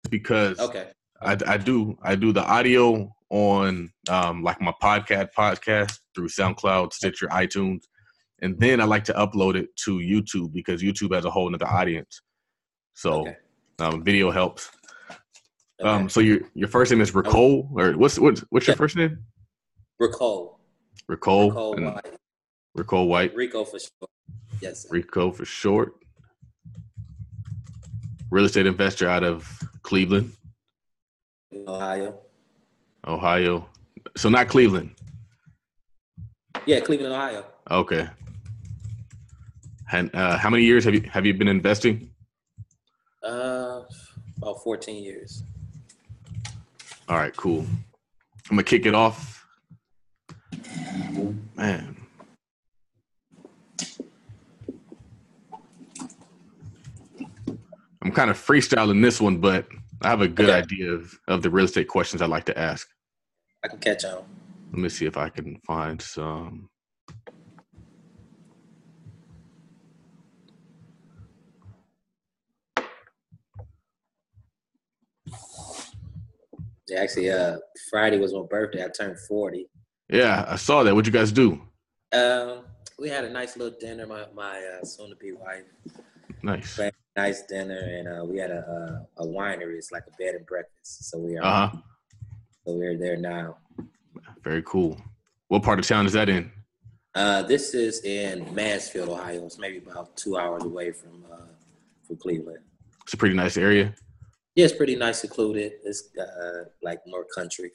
because Okay. I do the audio on like my podcast through SoundCloud, Stitcher, iTunes, and then I like to upload it to YouTube because YouTube has a whole nother audience. So video helps. Okay. So your first name is Ricole, or what's your first name? Ricole White. Ricole White. Rico for short. Yes, sir. Rico for short. Real estate investor out of Cleveland, Ohio. So not Cleveland. Yeah, Cleveland, Ohio. Okay. And how many years have you been investing? About 14 years. All right, cool. I'm gonna kick it off. Man. I'm kind of freestyling this one, but I have a good idea of the real estate questions I'd like to ask. I can catch on. Let me see if I can find some. Yeah, actually, Friday was my birthday. I turned 40. Yeah, I saw that. What'd you guys do? We had a nice little dinner. My soon-to-be wife. Nice. Nice dinner, and we had a winery. It's like a bed and breakfast. So we are. So we're there now. Very cool. What part of town is that in? This is in Mansfield, Ohio. It's maybe about 2 hours away from Cleveland. It's a pretty nice area. Yeah, it's pretty nice, secluded. It's like more country.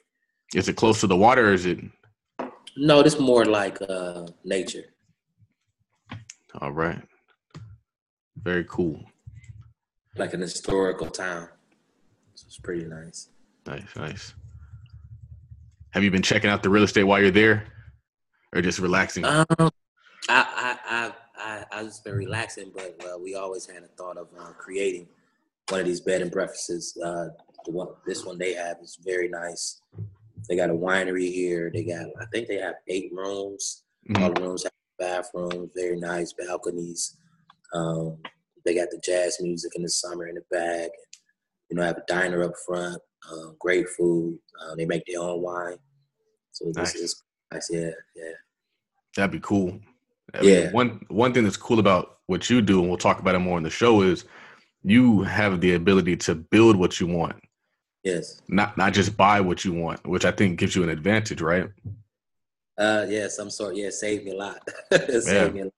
Is it close to the water, or is it? No, it's more like nature. All right. Very cool. Like an historical town. So it's pretty nice. Nice. Have you been checking out the real estate while you're there, or just relaxing? I just been relaxing, but we always had a thought of creating one of these bed and breakfasts. This one they have is very nice. They got a winery here. I think they have 8 rooms. Mm-hmm. All the rooms have bathrooms, very nice balconies. They got the jazz music in the summer in the back. Have a diner up front. Great food. They make their own wine. So this is nice. Yeah. That'd be cool. I mean, one thing that's cool about what you do, and we'll talk about it more in the show, is you have the ability to build what you want. Yes. Not just buy what you want, which I think gives you an advantage, right? Some sort. Yeah, it saved me a lot. Saved me a lot.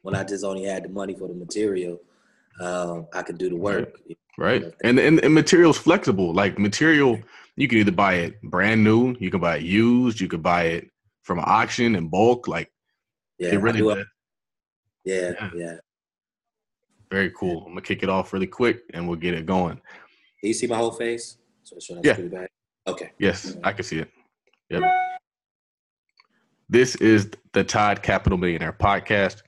When I just only had the money for the material, I could do the work. Right. And material's flexible. Like material, you can either buy it brand new, you can buy it used, you could buy it from an auction in bulk. Like it really does. Yeah. Very cool. I'm gonna kick it off really quick and we'll get it going. Do you see my whole face? So should I scoot it back? Okay. Yes, I can see it. Yep. This is the Todd Capital Millionaire Podcast.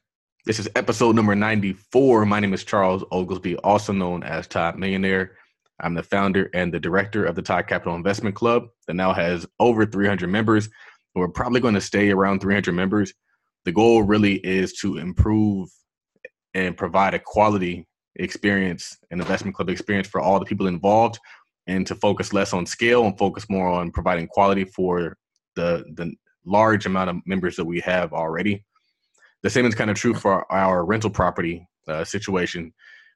This is episode number 94. My name is Charles Oglesby, also known as Todd Millionaire. I'm the founder and the director of the Todd Capital Investment Club that now has over 300 members. We're probably going to stay around 300 members. The goal really is to improve and provide a quality experience, an investment club experience for all the people involved, and to focus less on scale and focus more on providing quality for the large amount of members that we have already. The same is kind of true for our rental property situation.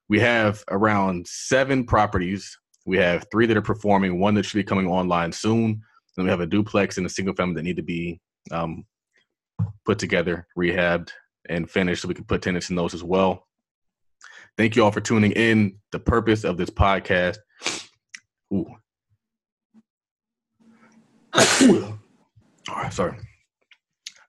We have around 7 properties. We have 3 that are performing, 1 that should be coming online soon. Then we have a duplex and a single family that need to be put together, rehabbed, and finished so we can put tenants in those as well. Thank you all for tuning in. The purpose of this podcast. All right, sorry.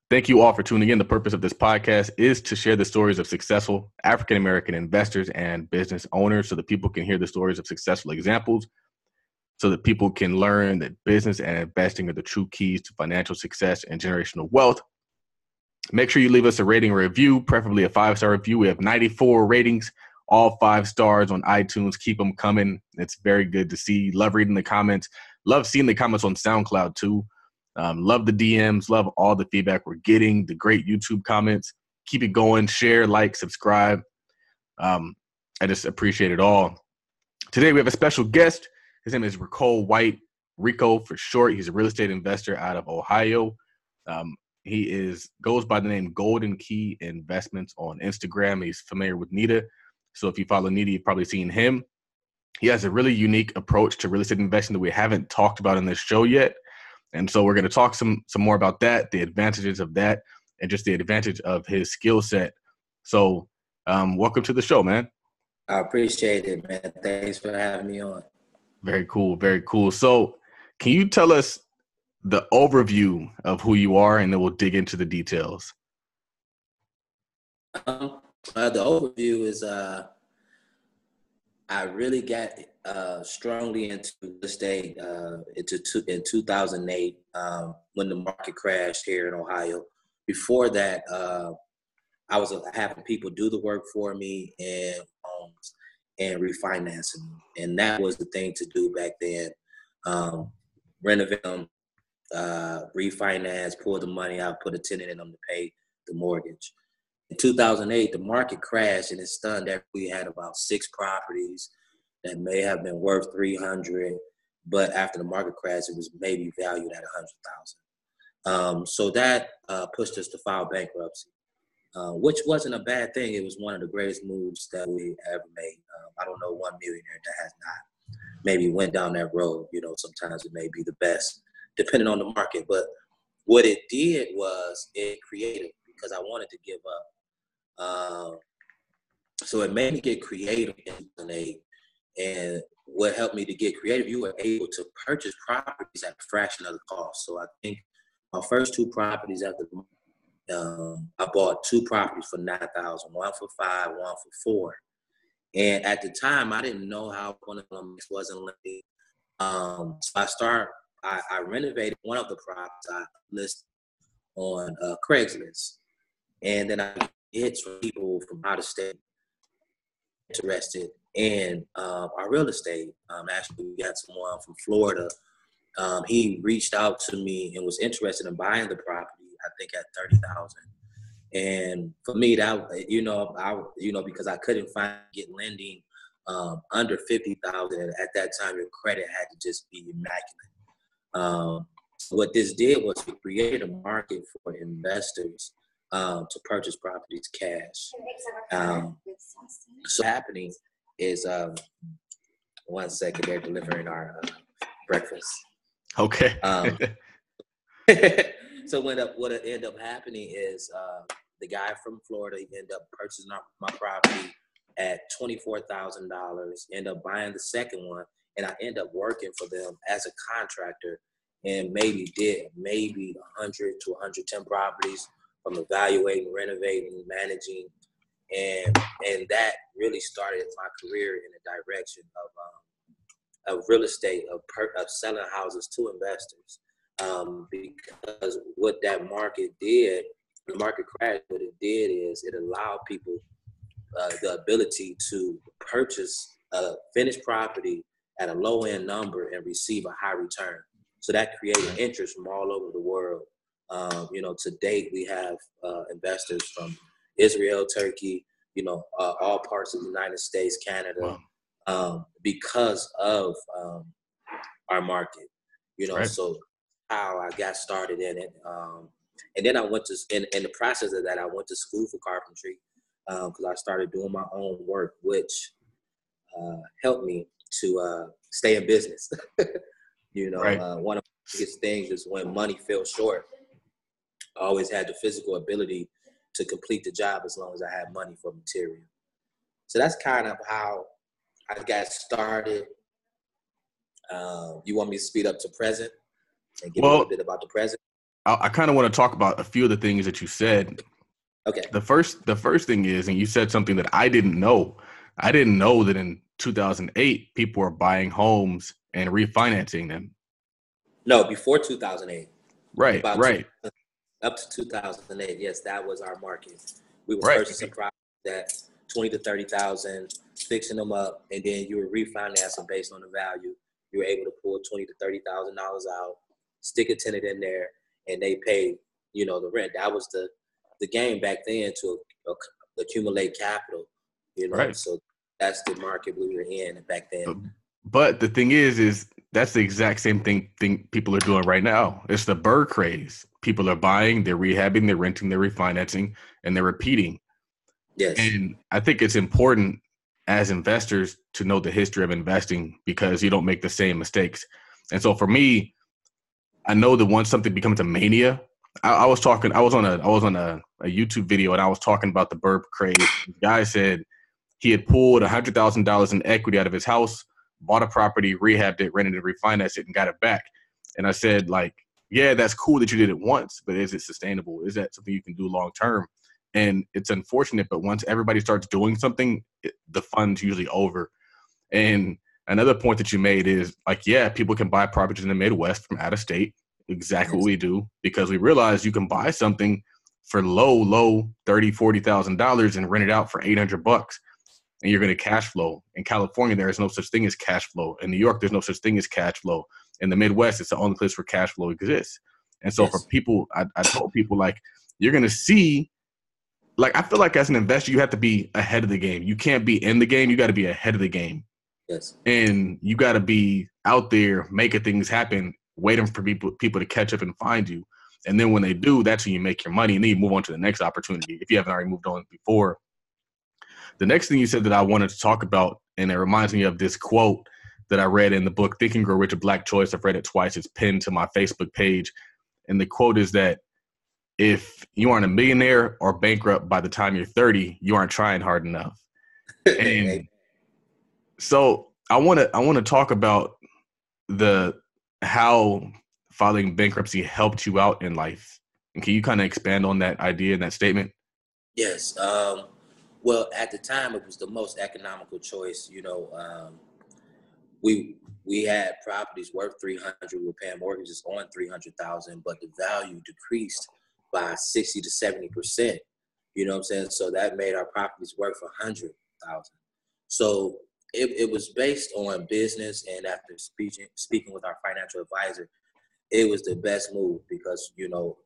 Thank you all for tuning in. The purpose of this podcast is to share the stories of successful African-American investors and business owners so that people can hear the stories of successful examples, so that people can learn that business and investing are the true keys to financial success and generational wealth. Make sure you leave us a rating or review, preferably a 5-star review. We have 94 ratings, all 5 stars on iTunes. Keep them coming. It's very good to see. Love reading the comments. Love seeing the comments on SoundCloud too. Love the DMs. Love all the feedback we're getting, the great YouTube comments. Keep it going. Share, like, subscribe. I just appreciate it all. Today we have a special guest. His name is Ricole White, Rico for short. He's a real estate investor out of Ohio. He goes by the name Golden Key Investments on Instagram. He's familiar with Nita. So if you follow Nita, you've probably seen him. He has a really unique approach to real estate investing that we haven't talked about in this show yet. And so we're going to talk some more about that, the advantages of that, and just the advantage of his skill set. So welcome to the show, man. I appreciate it, man. Thanks for having me on. Very cool. Very cool. So can you tell us the overview of who you are, and then we'll dig into the details? The overview is I really got strongly into real estate in 2008 when the market crashed here in Ohio. Before that, I was having people do the work for me and refinancing, and that was the thing to do back then. Renovate them, refinance, pull the money out, put a tenant in them to pay the mortgage. In 2008, the market crashed, and it stunned that we had about 6 properties that may have been worth $300,000, but after the market crash, it was maybe valued at $100,000. So that pushed us to file bankruptcy, which wasn't a bad thing. It was one of the greatest moves that we ever made. I don't know one millionaire that has not maybe went down that road. You know, sometimes it may be the best, depending on the market. But what it did was it created, because I wanted to give up. So it made me get creative in 2008. And what helped me to get creative, you were able to purchase properties at a fraction of the cost. So I think my first 2 properties after I bought 2 properties for $9,000, one for $5,000, one for $4,000. And at the time, I didn't know how one of them wasn't lending. So I renovated one of the properties I listed on Craigslist. And then I get hits from people from out of state interested in our real estate. Actually, we got someone from Florida. He reached out to me and was interested in buying the property, I think at $30,000. And for me, that because I couldn't get lending under $50,000 at that time, your credit had to just be immaculate. What this did was it created a market for investors to purchase properties cash. So happening is 1 second, they're delivering our breakfast. Okay. So what ended up happening is the guy from Florida ended up purchasing my property at $24,000, ended up buying the second one, and I ended up working for them as a contractor and did 100 to 110 properties, from evaluating, renovating, managing, and that really started my career in the direction of real estate, of selling houses to investors. Because what that market did, the market crash, what it did is it allowed people the ability to purchase a finished property at a low end number and receive a high return. So that created interest from all over the world. To date, we have investors from Israel, Turkey, all parts of the United States, Canada, because of our market, Right. So how I got started in it. And then I went to, in the process of that, I went to school for carpentry because I started doing my own work, which helped me to stay in business. Right. One of the biggest things is when money fell short, I always had the physical ability to complete the job as long as I had money for material. So that's kind of how I got started. You want me to speed up to present and give a little bit about the present? I kind of want to talk about a few of the things that you said. Okay. The first thing is, and you said something that I didn't know. I didn't know that in 2008, people were buying homes and refinancing them. No, before 2008. Right, right. Up to 2008, yes, that was our market. We were purchasing properties at $20,000 to $30,000, fixing them up, and then you were refinancing based on the value. You were able to pull $20,000 to $30,000 out, stick a tenant in there, and they paid, the rent. That was the game back then to accumulate capital, Right. So that's the market we were in back then. But the thing is that's the exact same thing people are doing right now. It's the bird craze. People are buying, they're rehabbing, they're renting, they're refinancing, and they're repeating. Yes. And I think it's important as investors to know the history of investing because you don't make the same mistakes. And so for me, I know that once something becomes a mania, I was on a YouTube video and I was talking about the bird craze. The guy said he had pulled $100,000 in equity out of his house, bought a property, rehabbed it, rented it, refinanced it, and got it back. And I said, like, yeah, that's cool that you did it once, but is it sustainable? Is that something you can do long term? And it's unfortunate, but once everybody starts doing something, the fun's usually over. And another point that you made is, like, yeah, people can buy properties in the Midwest from out of state. Exactly what we do, because we realize you can buy something for low $30,000, $40,000 and rent it out for $800, and you're going to cash flow. In California, there is no such thing as cash flow. In New York, there's no such thing as cash flow. In the Midwest, it's the only place where cash flow exists. And so for people, I told people, like, you're going to see, like, I feel like as an investor, you have to be ahead of the game. You can't be in the game. You got to be ahead of the game. Yes. And you got to be out there making things happen, waiting for people to catch up and find you. And then when they do, that's when you make your money, and then you move on to the next opportunity if you haven't already moved on before. The next thing you said that I wanted to talk about, and it reminds me of this quote that I read in the book, Think and Grow Rich, A Black Choice. I've read it twice. It's pinned to my Facebook page. And the quote is that if you aren't a millionaire or bankrupt by the time you're 30, you aren't trying hard enough. And so I want to talk about how filing bankruptcy helped you out in life. And can you kind of expand on that idea and that statement? Yes. Well, at the time, it was the most economical choice. You know, we had properties worth $300,000. We were paying mortgages on $300,000, but the value decreased by 60 to 70%. You know what I'm saying? So that made our properties worth $100,000. So it was based on business, and after speaking with our financial advisor, it was the best move because, you know,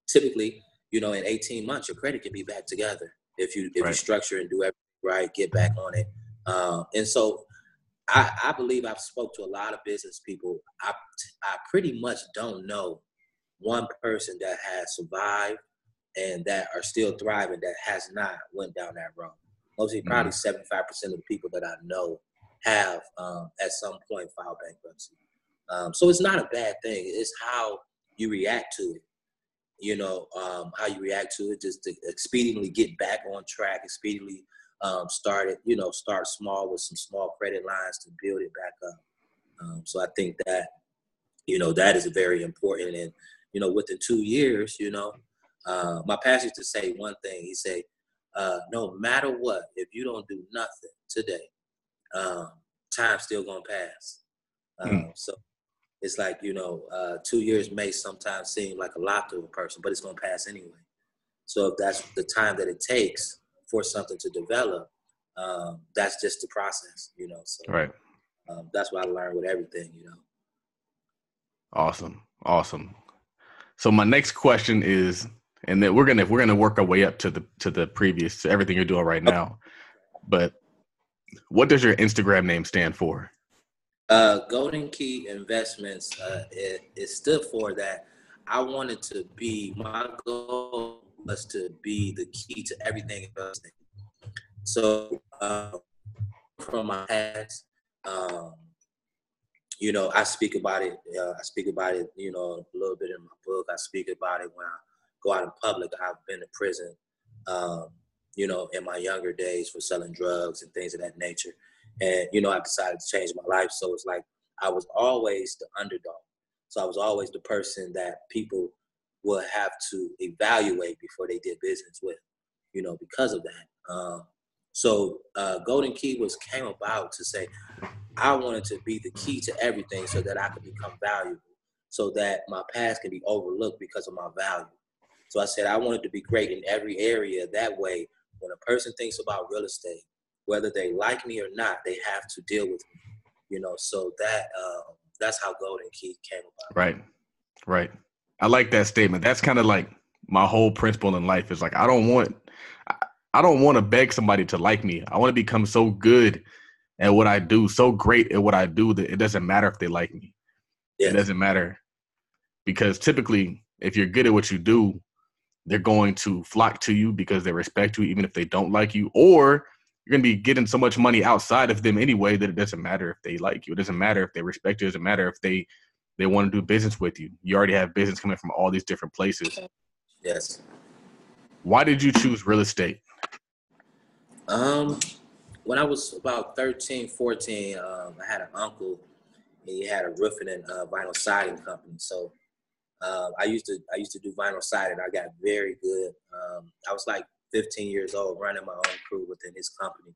typically, you know, in 18 months, your credit can be back together if you structure and do everything right, get back on it. And so I believe I've spoke to a lot of business people. I pretty much don't know one person that has survived and that are still thriving that has not went down that road. Mostly probably 75% of the people that I know have at some point filed bankruptcy. So it's not a bad thing. It's how you react to it. You know, how you react to it, just to expediently get back on track, expediently start small with some small credit lines to build it back up. So I think that, you know, that is very important. And, you know, within 2 years, you know, my pastor used to say one thing. He said, no matter what, if you don't do nothing today, time's still gonna pass. So it's like, you know, 2 years may sometimes seem like a lot to a person, but it's gonna pass anyway. So if that's the time that it takes for something to develop, that's just the process, you know. So that's what I learned with everything, you know. Awesome. So my next question is, and then we're gonna work our way up to the previous, to everything you're doing right now. But what does your Instagram name stand for? Golden Key Investments. It stood for that. I wanted to be, my goal was to be the key to everything investing. So from my past, you know, I speak about it. You know, a little bit in my book. I speak about it when I go out in public. I've been to prison, you know, in my younger days for selling drugs and things of that nature. And, you know, I decided to change my life. So it's like I was always the underdog. So I was always the person that people would have to evaluate before they did business with, you know, because of that. So Golden Key came about to say, I wanted to be the key to everything so that I could become valuable, so that my past can be overlooked because of my value. So I said I wanted to be great in every area. That way, when a person thinks about real estate, whether they like me or not, they have to deal with me, you know. So that's how Golden Key came about. Right. I like that statement. That's kind of like my whole principle in life is like, I don't want to beg somebody to like me. I want to become so good at what I do, so great at what I do that it doesn't matter if they like me. It Yes. doesn't matter, because typically if you're good at what you do, they're going to flock to you because they respect you, even if they don't like you, or you're going to be getting so much money outside of them anyway that it doesn't matter if they like you. It doesn't matter if they respect you. It doesn't matter if they want to do business with you. You already have business coming from all these different places. Yes. Why did you choose real estate? When I was about 13, 14, I had an uncle, and he had a roofing and vinyl siding company. So I used to do vinyl siding. I got very good. I was like 15 years old, running my own crew within his company,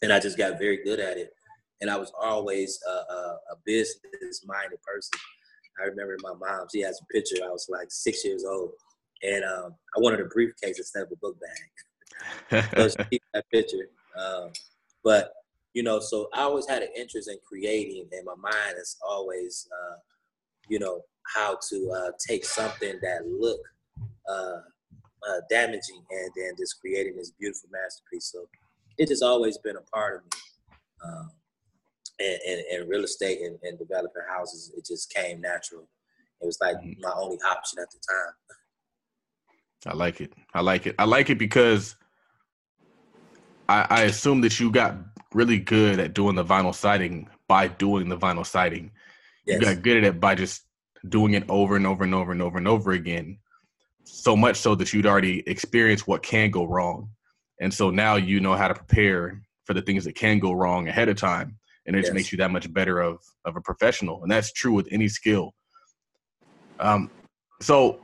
and I just got very good at it. And I was always a business-minded person. I remember my mom; she has a picture. I was like 6 years old, and I wanted a briefcase instead of a book bag. So she kept that picture. But you know, so I always had an interest in creating, and my mind is always, you know, how to take something that look damaging and then just creating this beautiful masterpiece. So it just always been a part of me. And real estate and developing houses, it just came natural. It was like my only option at the time. I like it. I like it. I like it because I assume that you got really good at doing the vinyl siding by doing the vinyl siding. You Yes. got good at it by just doing it over and over and over and over and over again. So much so that you'd already experienced what can go wrong. And so now you know how to prepare for the things that can go wrong ahead of time. And it just makes you that much better of a professional. And that's true with any skill. So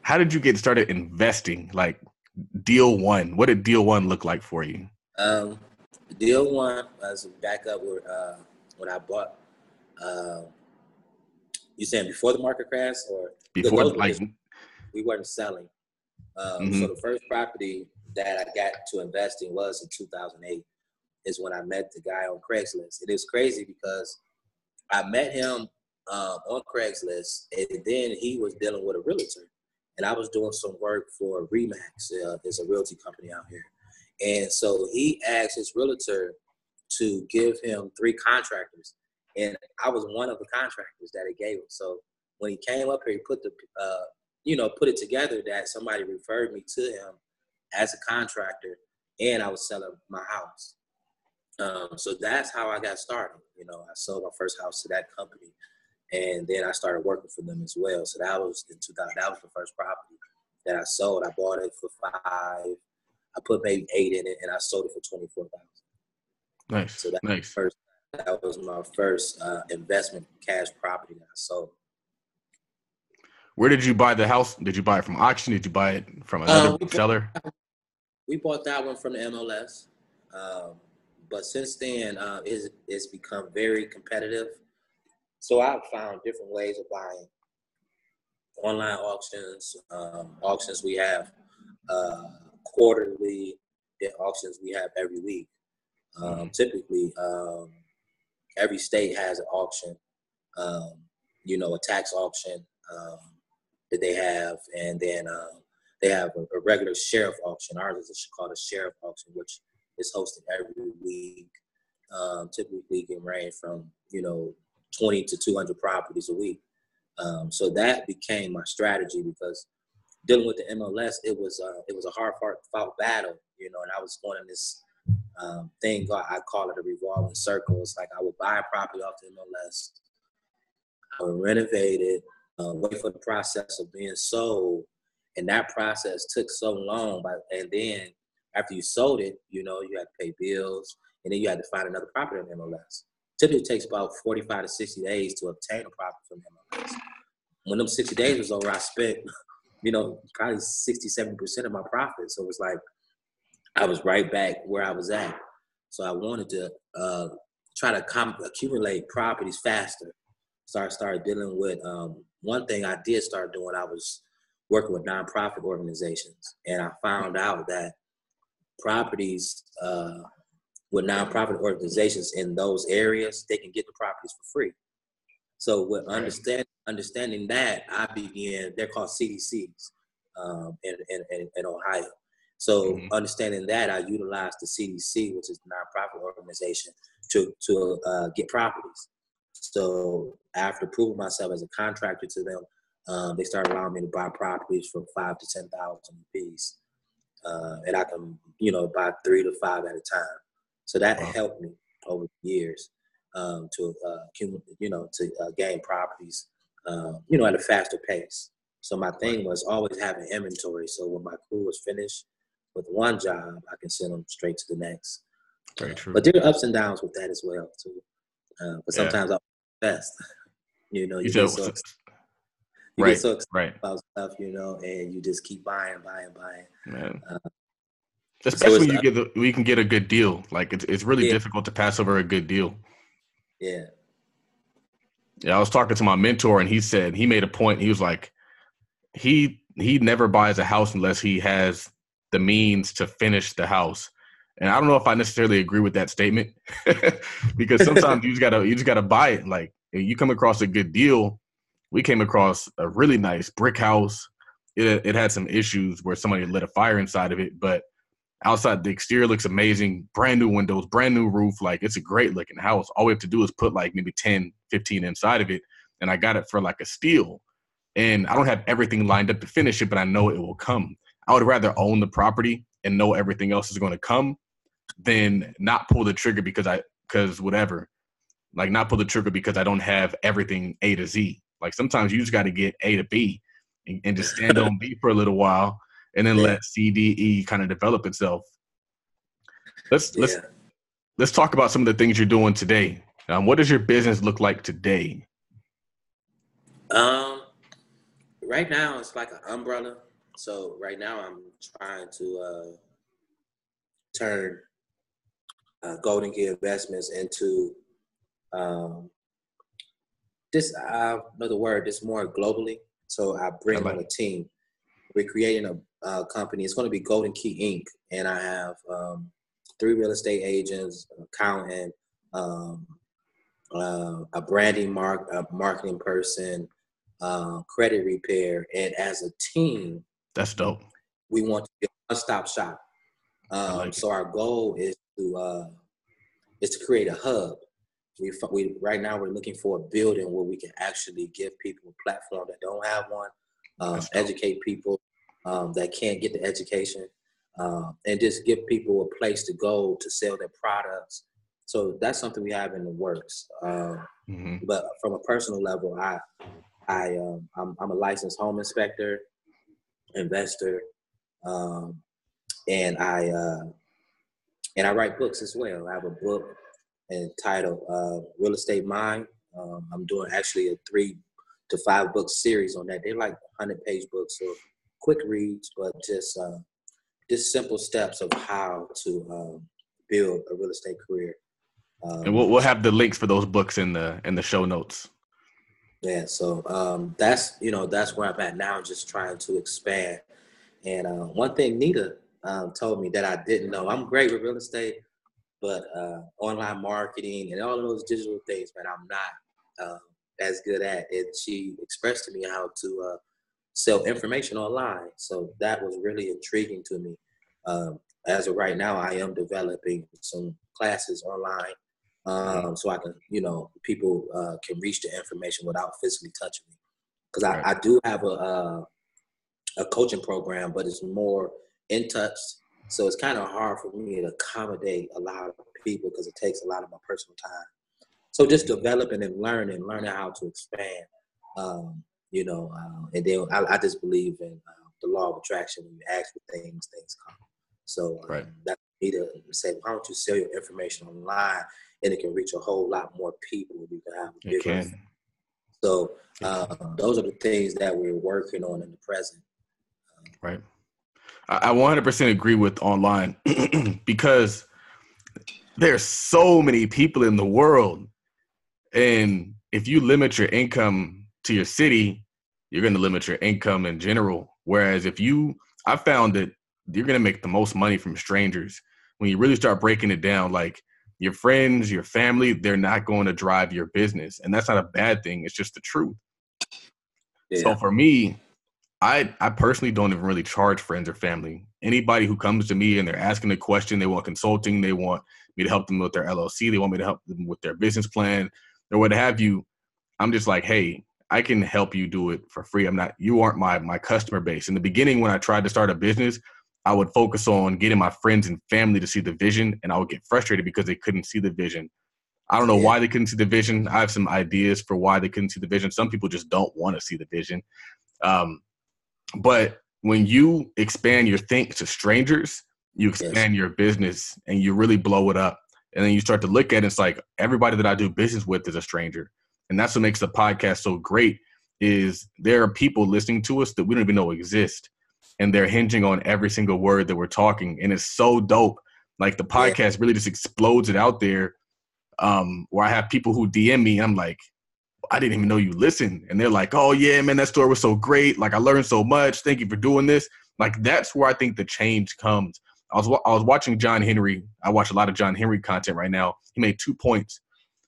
how did you get started investing? Like deal one, what did deal one look like for you? Deal one was back up where, when I bought, you saying before the market crash or Before, like, we weren't selling. mm-hmm. So the first property that I got to invest in was in 2008 is when I met the guy on Craigslist. It is crazy because I met him on Craigslist, and then he was dealing with a realtor. And I was doing some work for Remax. It's a realty company out here. And so he asked his realtor to give him 3 contractors. And I was one of the contractors that he gave him. So when he came up here, he put put it together that somebody referred me to him as a contractor, and I was selling my house. So that's how I got started. You know, I sold my first house to that company, and then I started working for them as well. So that was in 2000. That was the first property that I sold. I bought it for $5. I put maybe $8 in it, and I sold it for $24,000. Nice. So that was my first investment cash property that I sold. Where did you buy the house? Did you buy it from auction? Did you buy it from another seller? We bought that one from the MLS. But since then, it's become very competitive. So I've found different ways of buying. Online auctions, auctions we have quarterly, auctions we have every week. Typically, every state has an auction, a tax auction that they have, and then they have a regular sheriff auction. Ours is called a sheriff auction, which is hosted every week. Typically can range from 20 to 200 properties a week. So that became my strategy because dealing with the MLS, it was a hard fought battle, and I was going in this thing I call it a revolving circle. It's like I would buy a property off the MLS, I would renovate it, wait for the process of being sold, and that process took so long. And then after you sold it, you had to pay bills, and then you had to find another property on the MLS. Typically, it takes about 45 to 60 days to obtain a property from the MLS. When them 60 days was over, I spent, probably 60, 70% of my profit. So it was like I was right back where I was at. So I wanted to try to accumulate properties faster. So I started dealing with one thing I did start doing. I was working with nonprofit organizations, and I found out that properties with nonprofit organizations in those areas, they can get the properties for free. So with understanding that, I began. They're called CDCs in Ohio. So understanding that, I utilized the CDC, which is a nonprofit organization, to get properties. So after proving myself as a contractor to them, they started allowing me to buy properties from 5 to 10,000 apiece, and I can, buy 3 to 5 at a time. So that helped me over the years to gain properties, at a faster pace. So my thing was always having inventory. So when my crew was finished with one job, I can send them straight to the next. Very true. But there are ups and downs with that as well too. But sometimes I'm best. You get so excited about stuff, and you just keep buying. Man. Especially when you can get a good deal. Like it's really difficult to pass over a good deal. Yeah. Yeah, I was talking to my mentor, and he said he made a point. He was like, he never buys a house unless he has the means to finish the house. And I don't know if I necessarily agree with that statement because sometimes you just gotta buy it. Like if you come across a good deal. We came across a really nice brick house. It had some issues where somebody lit a fire inside of it, but outside the exterior looks amazing. Brand new windows, brand new roof. Like it's a great looking house. All we have to do is put like maybe 10, 15 inside of it. And I got it for like a steal. And I don't have everything lined up to finish it, but I know it will come. I would rather own the property and know everything else is going to come than not pull the trigger because I don't have everything A to Z. Like sometimes you just got to get A to B and just stand on B for a little while and then let C, D, E kind of develop itself. Let's talk about some of the things you're doing today. What does your business look like today? Right now it's like an umbrella. So right now I'm trying to turn Golden Key Investments into this more globally. So I bring on a team. We're creating a company. It's going to be Golden Key Inv. And I have 3 real estate agents, an accountant, a marketing person, credit repair. And as a team, that's dope. We want to be a one-stop shop. So our goal is to create a hub. We right now we're looking for a building where we can actually give people a platform that don't have one, educate people that can't get the education, and just give people a place to go to sell their products. So that's something we have in the works. But from a personal level, I'm a licensed home inspector, investor, and I write books as well. I have a book entitled Real Estate Mind. I'm doing actually a 3 to 5 book series on that. They're like 100-page books, so quick reads, but just simple steps of how to build a real estate career. And we'll have the links for those books in the show notes. Yeah, so that's where I'm at now, just trying to expand. And one thing Nita told me that I didn't know, I'm great with real estate, but online marketing and all of those digital things, man, I'm not as good at it. She expressed to me how to sell information online. So that was really intriguing to me. As of right now, I am developing some classes online so I can, people can reach the information without physically touching me. Because I do have a coaching program, but it's more in touch. So it's kind of hard for me to accommodate a lot of people because it takes a lot of my personal time. So just developing and learning how to expand, and then I just believe in the law of attraction. When you ask for things, things come. So that's me to say, why don't you sell your information online and it can reach a whole lot more people. You can have a bigger. So those are the things that we're working on in the present. Right. I 100% agree with online because there's so many people in the world. And if you limit your income to your city, you're going to limit your income in general. Whereas I found that you're going to make the most money from strangers when you really start breaking it down. Like your friends, your family, they're not going to drive your business. And that's not a bad thing. It's just the truth. Yeah. So for me, I personally don't even really charge friends or family. Anybody who comes to me and they're asking a question, they want consulting, they want me to help them with their LLC, they want me to help them with their business plan or what have you. I'm just like, hey, I can help you do it for free. You aren't my customer base. In the beginning, when I tried to start a business, I would focus on getting my friends and family to see the vision, and I would get frustrated because they couldn't see the vision. I don't know why they couldn't see the vision. I have some ideas for why they couldn't see the vision. Some people just don't want to see the vision. But when you expand your think to strangers, you expand your business and you really blow it up. And then you start to look at it, it's like everybody that I do business with is a stranger. And that's what makes the podcast so great is there are people listening to us that we don't even know exist. And they're hinging on every single word that we're talking. And it's so dope. Like the podcast really just explodes it out there. Where I have people who DM me and I'm like, I didn't even know you listened. And they're like, oh yeah, man, that story was so great. Like I learned so much. Thank you for doing this. Like that's where I think the change comes. I was watching John Henry. I watch a lot of John Henry content right now. He made 2 points.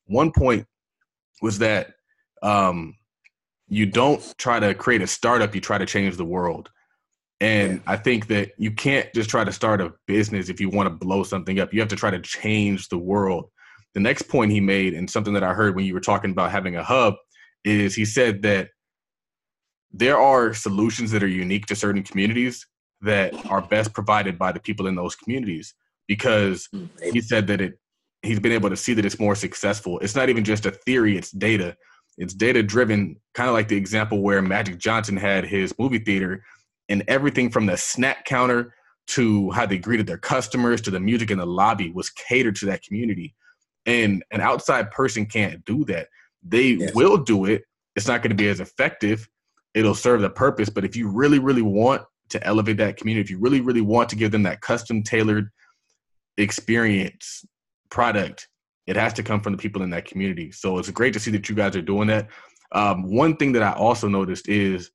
One point was that you don't try to create a startup. You try to change the world. And I think that you can't just try to start a business if you want to blow something up. You have to try to change the world. The next point he made, and something that I heard when you were talking about having a hub, is he said that there are solutions that are unique to certain communities that are best provided by the people in those communities, because he said that he's been able to see that it's more successful. It's not even just a theory, it's data. It's data driven, kind of like the example where Magic Johnson had his movie theater, and everything from the snack counter to how they greeted their customers to the music in the lobby was catered to that community. And an outside person can't do that. They will do it. It's not going to be as effective. It'll serve the purpose. But if you really, really want to elevate that community, if you really, really want to give them that custom tailored experience product, it has to come from the people in that community. So it's great to see that you guys are doing that. One thing that I also noticed is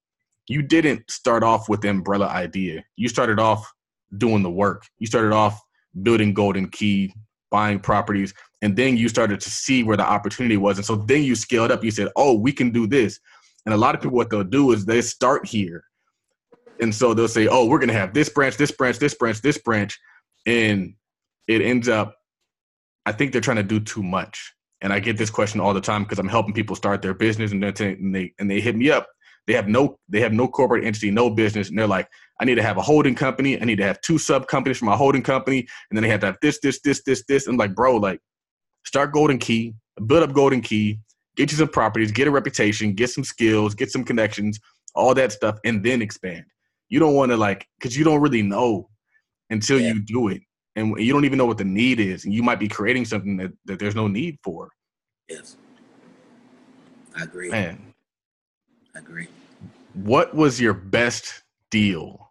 you didn't start off with the umbrella idea. You started off doing the work. You started off building Golden Key, buying properties, and then you started to see where the opportunity was. And so then you scaled up. You said, oh, we can do this. And a lot of people, what they'll do is they start here. And so they'll say, oh, we're going to have this branch, this branch, this branch, this branch. And it ends up, I think they're trying to do too much. And I get this question all the time because I'm helping people start their business, and they hit me up. They have no corporate entity, no business. And they're like, I need to have a holding company. I need to have 2 sub companies for my holding company. And then they have to have this. And I'm like, bro, like, start Golden Key, build up Golden Key, get you some properties, get a reputation, get some skills, get some connections, all that stuff, and then expand. You don't want to because you don't really know until you do it. And you don't even know what the need is. And you might be creating something that there's no need for. Yes. I agree. Man. I agree. What was your best deal?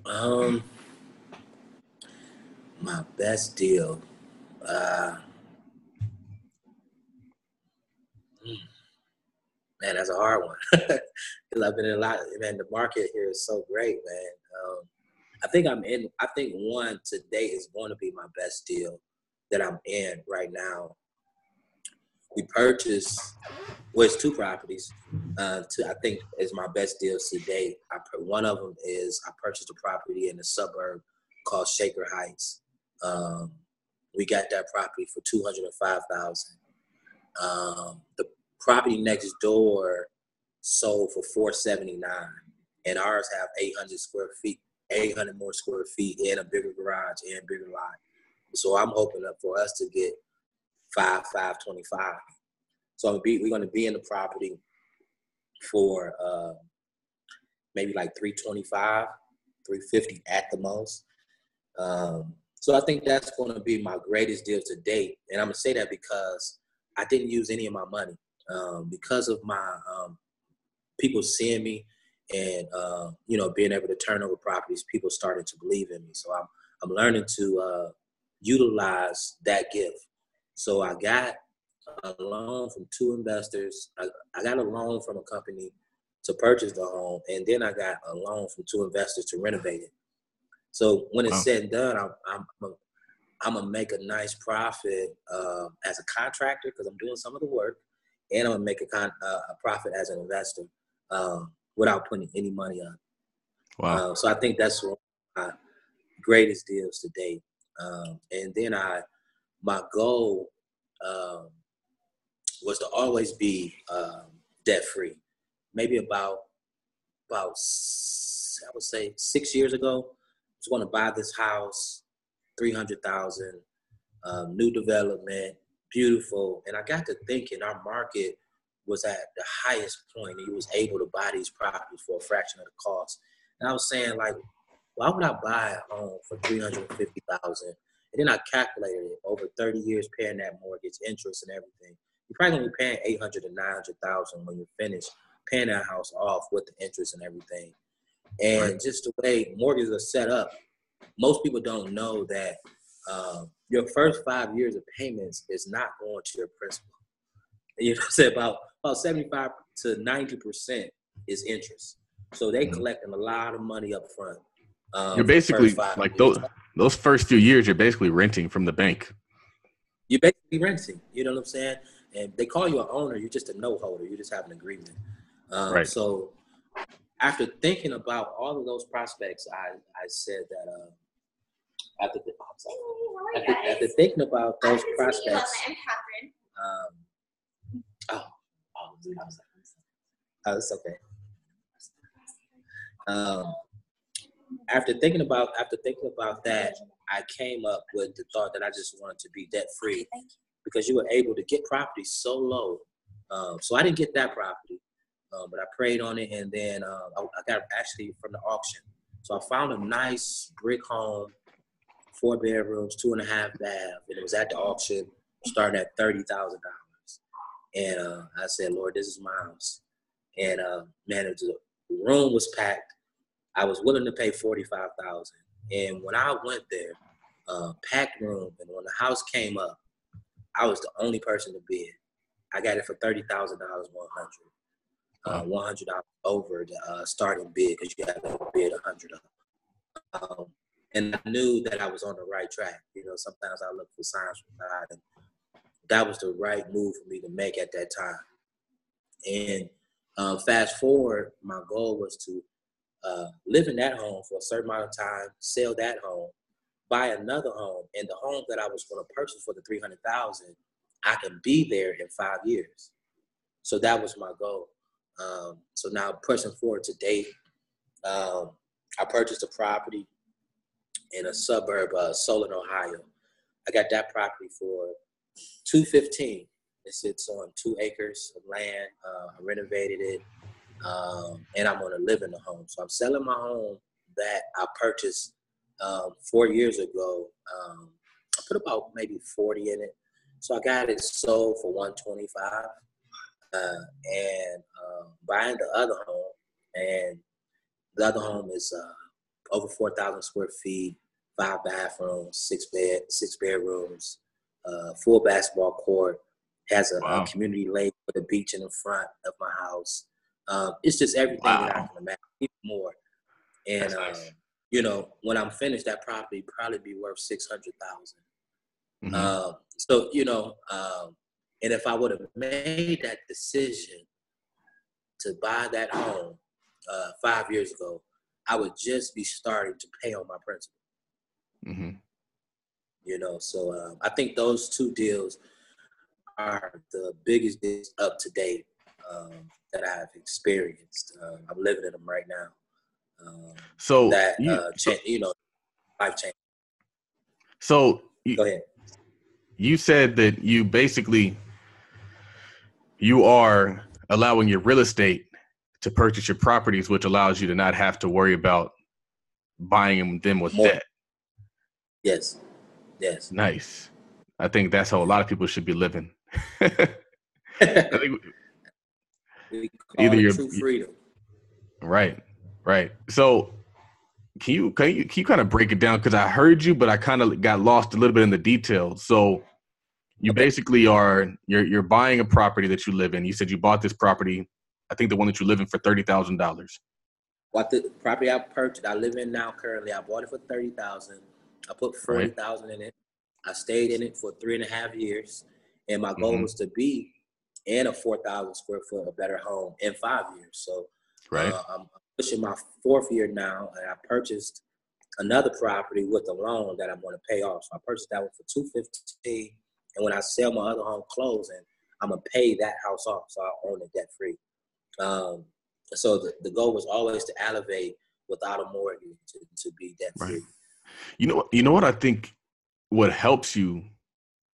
My best deal. Man, that's a hard one. Because I've been in a lot. Man, the market here is so great, man. I think one today is going to be my best deal that I'm in right now. We purchased, it's 2 properties. I think is my best deals to date. One of them is I purchased a property in a suburb called Shaker Heights. We got that property for $205,000. The property next door sold for $479,000, and ours have 800 more square feet, and a bigger garage and bigger lot. So I'm hoping for us to get $525. So we're going to be in the property for maybe like $325, $350 at the most. So I think that's going to be my greatest deal to date. And I'm going to say that because I didn't use any of my money. Because of my people seeing me and, being able to turn over properties, people started to believe in me. So I'm learning to utilize that gift. So I got a loan from 2 investors. I got a loan from a company to purchase the home, and then I got a loan from 2 investors to renovate it. So when it's said and done, I'm gonna make a nice profit as a contractor because I'm doing some of the work, and I'm gonna make a profit as an investor. without putting any money up. Wow. So I think that's one of my greatest deals to date. And then my goal was to always be debt free. Maybe about I would say 6 years ago, I was going to buy this house, $300,000, new development, beautiful. And I got to thinking our market was at the highest point, and you was able to buy these properties for a fraction of the cost. And I was saying, like, why would I buy a home for $350,000? And then I calculated it over 30 years paying that mortgage, interest, and everything. You're probably gonna be paying $800,000 to $900,000 when you're finished paying that house off with the interest and everything. And just the way mortgages are set up, most people don't know that your first 5 years of payments is not going to your principal. You know what I'm saying? About 75 to 90% is interest. So they collecting a lot of money up front. You're basically like those first few years, you're basically renting from the bank. You're basically renting. You know what I'm saying? And they call you an owner. You're just a note holder. You just have an agreement. Right. So after thinking about all of those prospects, I said that after thinking about those prospects, it's okay. After thinking about that, I came up with the thought that I just wanted to be debt free, because you were able to get property so low. So I didn't get that property, but I prayed on it, and then I got actually from the auction. So I found a nice brick home, 4 bedrooms, 2.5 baths, and it was at the auction, starting at $30,000. And I said, Lord, this is my house. And man, the room was packed. I was willing to pay $45,000. And when I went there, packed room, and when the house came up, I was the only person to bid. I got it for $30,000, $100 over the starting bid, because you have to bid $100. And I knew that I was on the right track. You know, sometimes I look for signs from God, and that was the right move for me to make at that time. And fast forward, my goal was to live in that home for a certain amount of time, sell that home, buy another home, and the home that I was going to purchase for the $300,000, I can be there in 5 years. So that was my goal. So now pushing forward to date, I purchased a property in a suburb of Solon, Ohio. I got that property for $215,000. It sits on 2 acres of land. I renovated it, and I'm going to live in the home. So I'm selling my home that I purchased 4 years ago. I put about maybe 40 in it. So I got it sold for $125,000, and buying the other home. And the other home is over 4,000 square feet, 5 bathrooms, 6 bedrooms, full basketball court. Has a community lake with a beach in the front of my house. It's just everything that I can imagine, even more. And nice. You know, when I'm finished, that property probably be worth $600,000. Mm-hmm. So you know, and if I would have made that decision to buy that home 5 years ago, I would just be starting to pay on my principal. Mm-hmm. You know, so I think those 2 deals are the biggest deals up to date that I've experienced. I'm living in them right now. So that you know, life change. So go ahead. You said that you are allowing your real estate to purchase your properties, which allows you to not have to worry about buying them with debt. Yes. Nice. I think that's how a lot of people should be living. I think we call it true freedom. Right. So can you kind of break it down? Because I heard you, but I kind of got lost a little bit in the details. So you basically you're buying a property that you live in. You said you bought this property, I think the one that you live in, for $30,000. What the property I purchased, I live in now currently, I bought it for $30,000. I put $40,000 in it. I stayed in it for 3.5 years, and my goal was to be in a 4,000 square foot, a better home in 5 years. So Right. I'm pushing my 4th year now, and I purchased another property with a loan that I'm going to pay off. So I purchased that one for $215,000, and when I sell my other home closing, I'm gonna pay that house off, so I own it debt free. So the goal was always to elevate without a mortgage to be debt free. Right. You know what I think what helps you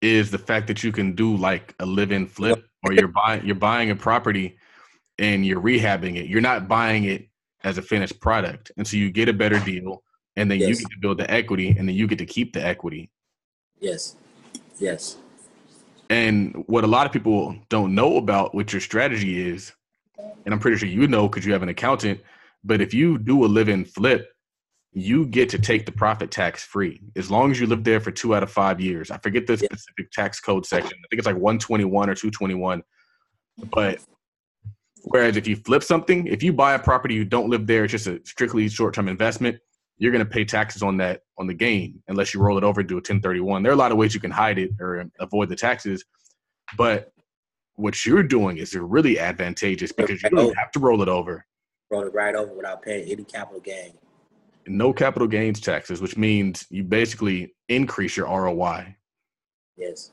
is the fact that you can do like a live-in flip, or you're buying a property and you're rehabbing it. You're not buying it as a finished product. And so you get a better deal, and then you get to build the equity, and then you get to keep the equity. Yes. Yes. And what a lot of people don't know about what your strategy is, and I'm pretty sure you know because you have an accountant, but if you do a live-in flip, you get to take the profit tax free as long as you live there for 2 out of 5 years. I forget the specific tax code section. I think it's like 121 or 221. But whereas if you flip something, if you buy a property, you don't live there, it's just a strictly short-term investment, you're going to pay taxes on that, on the gain, unless you roll it over and do a 1031. There are a lot of ways you can hide it or avoid the taxes. But what you're doing is really advantageous because you don't even have to roll it over. Roll it right over without paying any capital gain. No capital gains taxes, which means you basically increase your ROI. Yes.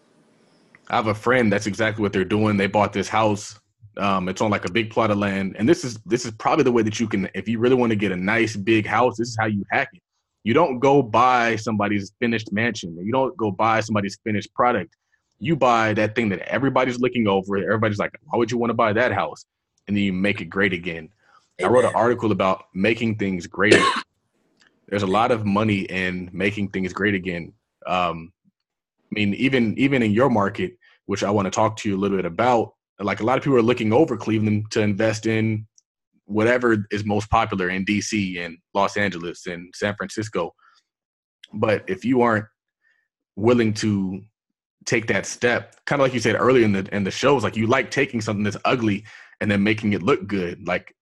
I have a friend, that's exactly what they're doing. They bought this house. It's on like a big plot of land. And this is probably the way that you can, if you really want to get a nice big house, this is how you hack it. You don't go buy somebody's finished mansion. You don't go buy somebody's finished product. You buy that thing that everybody's looking over. Everybody's like, why would you want to buy that house? And then you make it great again. Amen. I wrote an article about making things great again. There's a lot of money in making things great again. I mean, even in your market, which I want to talk to you a little bit about, like a lot of people are looking over Cleveland to invest in whatever is most popular in DC and Los Angeles and San Francisco. But if you aren't willing to take that step, kind of like you said earlier in the shows, like you like taking something that's ugly and then making it look good, like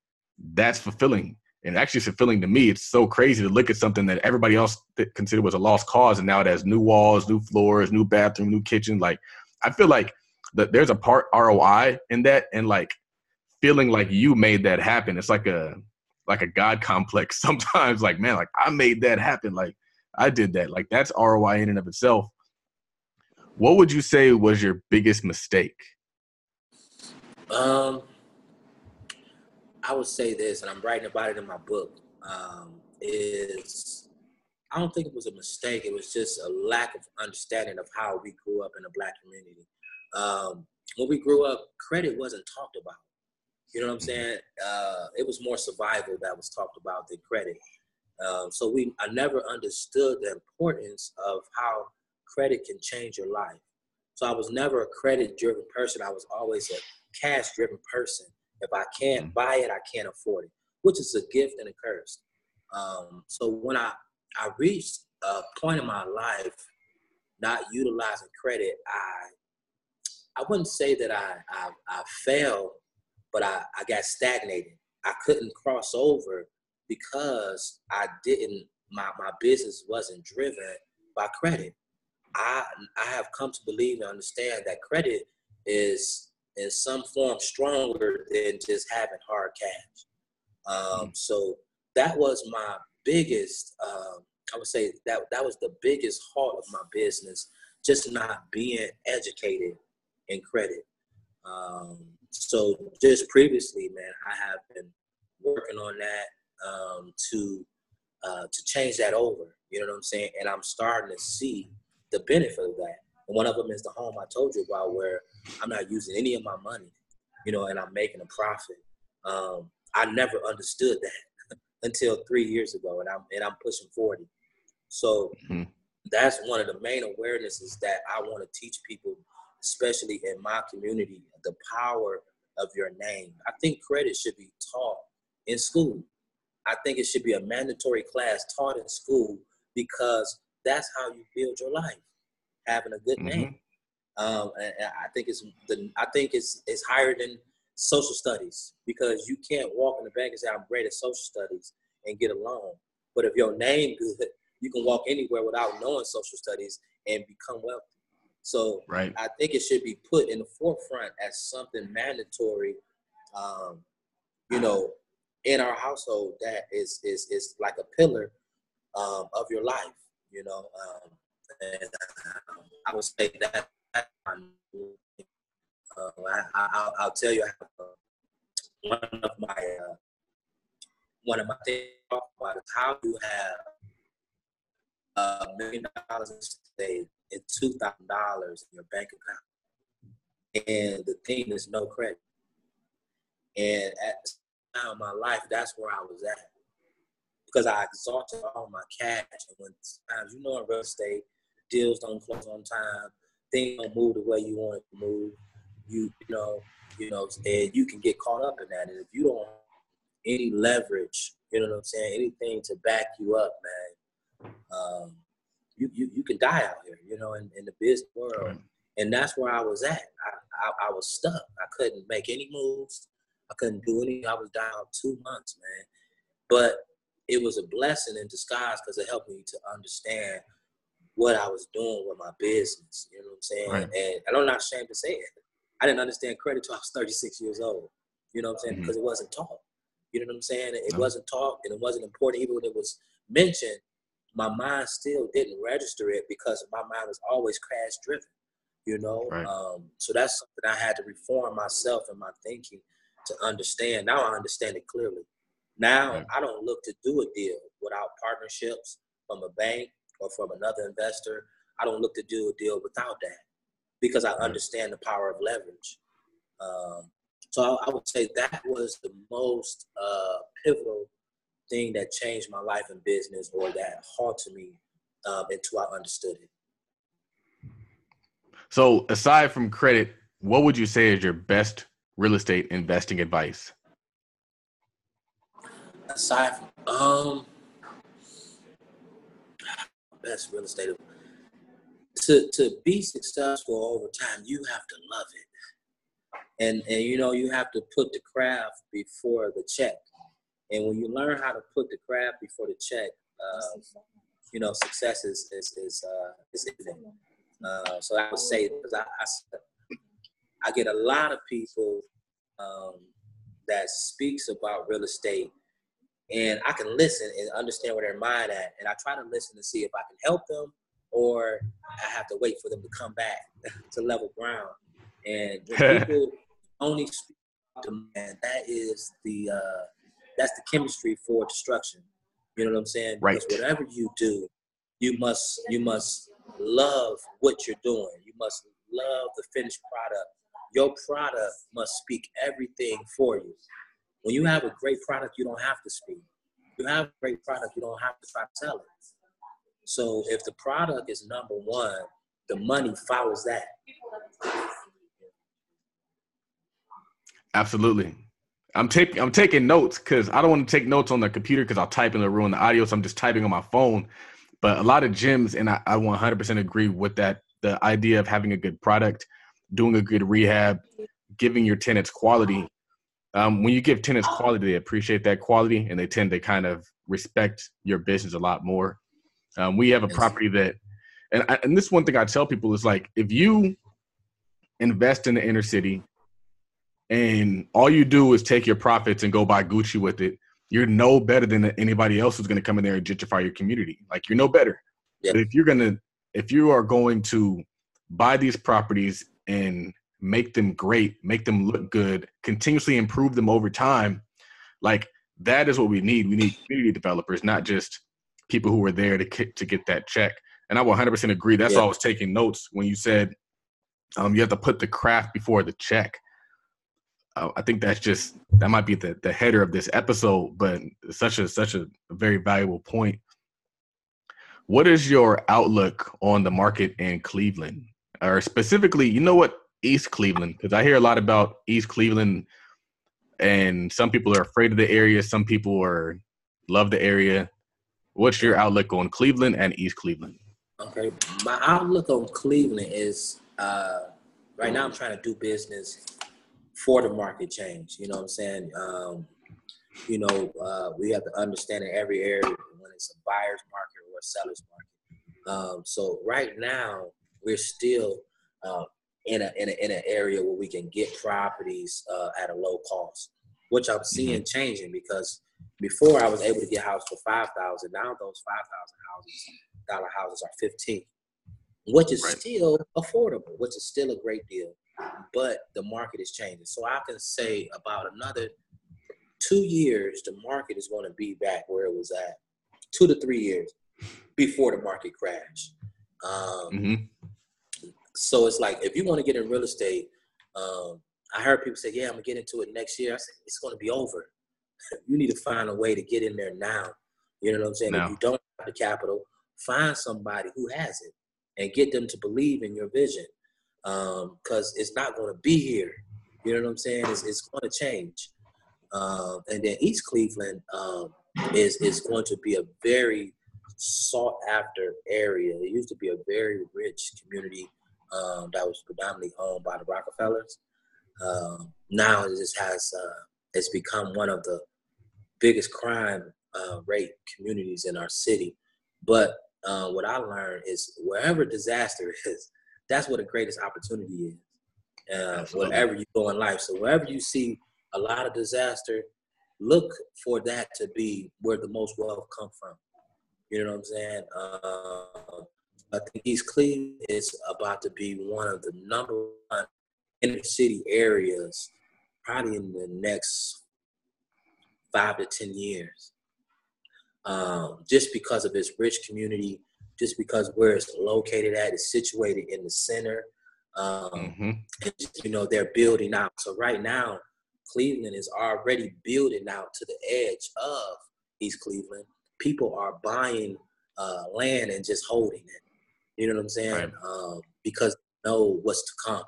that's fulfilling. And actually it's fulfilling to me. It's so crazy to look at something that everybody else considered was a lost cause, and now it has new walls, new floors, new bathroom, new kitchen. Like I feel like that there's a part ROI in that, and like feeling like you made that happen. It's like a God complex sometimes. Like, man, like I made that happen. Like I did that. Like that's ROI in and of itself. What would you say was your biggest mistake? I would say this, and I'm writing about it in my book, is I don't think it was a mistake. It was just a lack of understanding of how we grew up in a Black community. When we grew up, credit wasn't talked about. You know what I'm saying? It was more survival that was talked about than credit. So I never understood the importance of how credit can change your life. So I was never a credit-driven person. I was always a cash-driven person. If I can't buy it, I can't afford it, which is a gift and a curse. So when I reached a point in my life not utilizing credit, I wouldn't say that I failed, but I got stagnated. I couldn't cross over because my business wasn't driven by credit. I have come to believe and understand that credit is in some form stronger than just having hard cash. So that was my biggest, I would say that was the biggest halt of my business, just not being educated in credit. So just previously, man, I have been working on that to change that over. You know what I'm saying? And I'm starting to see the benefit of that. And one of them is the home I told you about, where I'm not using any of my money, you know, and I'm making a profit. I never understood that until 3 years ago, and I'm pushing 40. So that's one of the main awarenesses that I want to teach people, especially in my community, the power of your name. I think credit should be taught in school. I think it should be a mandatory class taught in school, because that's how you build your life, having a good name. And I think it's higher than social studies, because you can't walk in the bank and say I'm great at social studies and get a loan. But if your name good, you can walk anywhere without knowing social studies and become wealthy. So right. I think it should be put in the forefront as something mandatory, you know, in our household, that is like a pillar of your life, you know. And I would say that I'll tell you, I have, one of my things about is how you have $1 million today and $2,000 in your bank account, and the thing is no credit. And at the time of my life, that's where I was at, because I exhausted all my cash. And when sometimes, you know, in real estate, deals don't close on time, things don't move the way you want it to move. You know, and you can get caught up in that. And if you don't have any leverage, you know what I'm saying, anything to back you up, man, you can die out here, you know, in the business world. Right. And that's where I was at. I was stuck. I couldn't make any moves. I couldn't do anything. I was down 2 months, man. But it was a blessing in disguise, because it helped me to understand what I was doing with my business. You know what I'm saying? Right. And I'm not ashamed to say it. I didn't understand credit till I was 36 years old. You know what I'm saying? Mm-hmm. Because it wasn't taught. You know what I'm saying? It wasn't taught, and it wasn't important. Even when it was mentioned, my mind still didn't register it, because my mind was always crash driven. You know? Right. So that's something I had to reform myself and my thinking to understand. Now I understand it clearly. Now right. I don't look to do a deal without partnerships from a bank or from another investor. I don't look to do a deal without that, because I understand the power of leverage. So I would say that was the most pivotal thing that changed my life in business, or that halted me until I understood it. So aside from credit, what would you say is your best real estate investing advice? Aside from best real estate, to be successful over time, you have to love it. And you know, you have to put the craft before the check. And when you learn how to put the craft before the check, you know, success is evident. So I would say, because I get a lot of people that speaks about real estate, and I can listen and understand where their mind at, and I try to listen to see if I can help them, or I have to wait for them to come back to level ground. And when people only speak to man, that is that's the chemistry for destruction. You know what I'm saying? Right. Because whatever you do, you must love what you're doing. You must love the finished product. Your product must speak everything for you. When you have a great product, you don't have to speak. You have a great product, you don't have to try to sell it. So if the product is number one, the money follows that. Absolutely. I'm taking notes, because I don't want to take notes on the computer, because I'll type and it'll ruin the audio. So I'm just typing on my phone. But a lot of gyms, and I 100% agree with that, the idea of having a good product, doing a good rehab, giving your tenants quality. When you give tenants quality, they appreciate that quality, and they tend to kind of respect your business a lot more. We have a property that, and this one thing I tell people is, like, if you invest in the inner city and all you do is take your profits and go buy Gucci with it, you're no better than anybody else who's going to come in there and gentrify your community. Like, you're no better. Yep. But if you are going to buy these properties and make them great, make them look good, continuously improve them over time, like, that is what we need. We need community developers, not just people who are there to get that check. And I will 100% agree. That's why I was taking notes when you said you have to put the craft before the check. I think that might be the header of this episode, but such a very valuable point. What is your outlook on the market in Cleveland, or specifically, you know what, East Cleveland? Because I hear a lot about East Cleveland, and some people are afraid of the area. Some people love the area. What's your outlook on Cleveland and East Cleveland? Okay, my outlook on Cleveland is right now I'm trying to do business for the market change. You know what I'm saying? We have to understand in every area when it's a buyer's market or a seller's market. So right now we're still in an area where we can get properties at a low cost. which I'm seeing changing, because before I was able to get a house for $5,000. Now those $5,000 houses are 15, which is still affordable, which is still a great deal. But the market is changing. So I can say about another 2 years, the market is going to be back where it was at. 2 to 3 years before the market crashed. So it's like, if you want to get in real estate, I heard people say, yeah, I'm going to get into it next year. I said, it's going to be over. You need to find a way to get in there now. You know what I'm saying? If you don't have the capital, find somebody who has it and get them to believe in your vision, because it's not going to be here. You know what I'm saying? It's going to change. And then East Cleveland is going to be a very sought after area. It used to be a very rich community that was predominantly owned by the Rockefellers. Now it just has it's become one of the biggest crime rate communities in our city. But what I learned is wherever disaster is, that's where the greatest opportunity is. Wherever you go in life. So wherever you see a lot of disaster, look for that to be where the most wealth come from. You know what I'm saying? I think East Cleveland is about to be one of the number one inner city areas probably in the next 5 to 10 years. Just because of its rich community, just because where it's located at, it's situated in the center. And, you know, they're building out. So right now, Cleveland is already building out to the edge of East Cleveland. People are buying land and just holding it. You know what I'm saying? Because they know what's to come.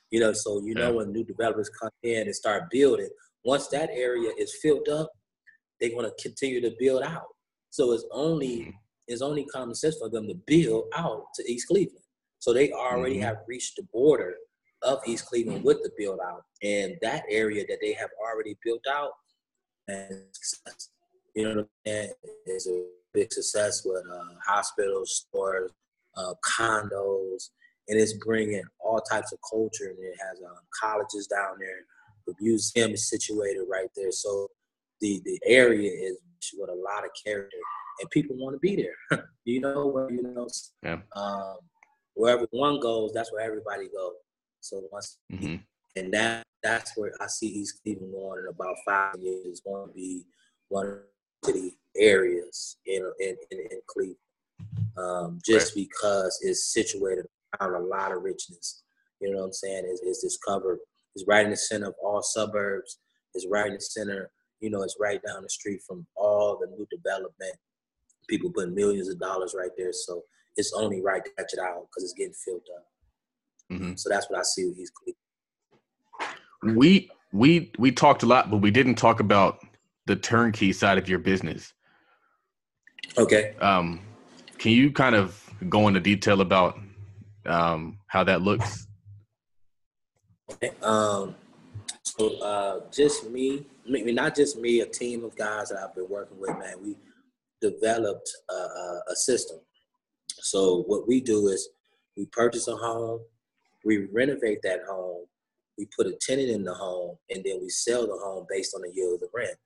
You know, so you know when new developers come in and start building, once that area is filled up, they're going to continue to build out. So it's only common sense for them to build out to East Cleveland. So they already have reached the border of East Cleveland with the build out, and that area that they have already built out, and success. You know what I'm saying? Is a big success with hospitals, stores, condos, and it's bringing all types of culture. And it has colleges down there. The museum is situated right there. So the area is with a lot of character, and people want to be there. Wherever one goes, that's where everybody goes. So once and that's where I see East Cleveland going in about 5 years. It's going to be one of the areas in Cleveland, just because it's situated around a lot of richness. You know what I'm saying? It's discovered. It's right in the center of all suburbs. It's right in the center. You know, it's right down the street from all the new development. People putting millions of dollars right there. So it's only right to catch it out because it's getting filled up. So that's what I see with East Cleveland. We talked a lot, but we didn't talk about the turnkey side of your business. Okay. Can you kind of go into detail about how that looks? Okay. So just me, I mean, not just me, a team of guys that I've been working with, man, we developed a system. So what we do is we purchase a home, we renovate that home, we put a tenant in the home, and then we sell the home based on the yield of the rent,